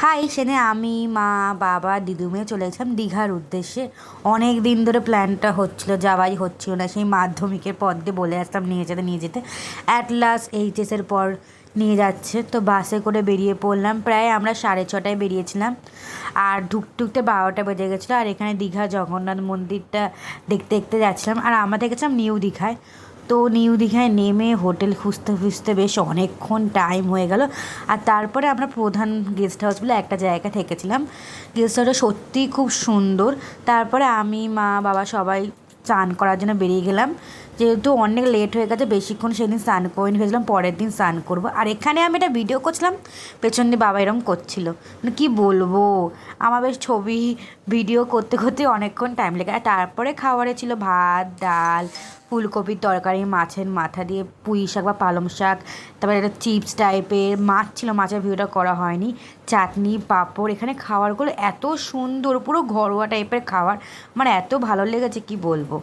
High সেনে আমি মা বাবা দিদুমে চলে গেছিলাম দীঘার উদ্দেশ্যে। অনেক দিন ধরে প্ল্যানটা হচ্ছিল, যাওয়াই হচ্ছিল না। সেই মাধ্যমিকের পর দিয়ে বলে আসতাম নিয়ে যেতে অ্যাট লাস্ট এইচএসের পর নিয়ে যাচ্ছে। তো বাসে করে বেরিয়ে পড়লাম। প্রায় আমরা 6:30টায় বেরিয়েছিলাম আর ঢুকতে 12টা বেজে গেছিলো। আর এখানে দীঘা জগন্নাথ মন্দিরটা দেখতে দেখতে যাচ্ছিলাম। আর আমরা গেছিলাম নিউ দীঘায়। তো নিউ দীঘায় নেমে হোটেল খুঁজতে খুঁজতে বেশ অনেকক্ষণ টাইম হয়ে গেল। আর তারপরে আমরা প্রধান গেস্ট হাউস বলে একটা জায়গায় থেকেছিলাম। গেস্ট হাউসটা সত্যিই খুব সুন্দর। তারপরে আমি মা বাবা সবাই স্নান করার জন্য বেরিয়ে গেলাম। যেহেতু অনেক লেট হয়ে গেছে, বেশিক্ষণ সেদিন স্নান করিনি, ভেবেছিলাম পরের দিন স্নান করবো। আর এখানে আমি একটা ভিডিও করছিলাম, পেছন দিয়ে বাবা এরম করছিল, মানে কী বলবো, আমার বেশ ছবি ভিডিও করতে করতে অনেকক্ষণ টাইম লেগে। আর তারপরে খাবারে ছিল ভাত, ডাল, ফুলকপির তরকারি, মাছের মাথা দিয়ে পুঁই শাক বা পালং শাক, তারপরে একটা চিপস টাইপের মাছ ছিল, মাছের ভিডিওটা করা হয়নি, চাটনি, পাঁপড়। এখানে খাবারগুলো এত সুন্দর, পুরো ঘরোয়া টাইপের খাবার, মানে এত ভালো লেগেছে কি বলবো।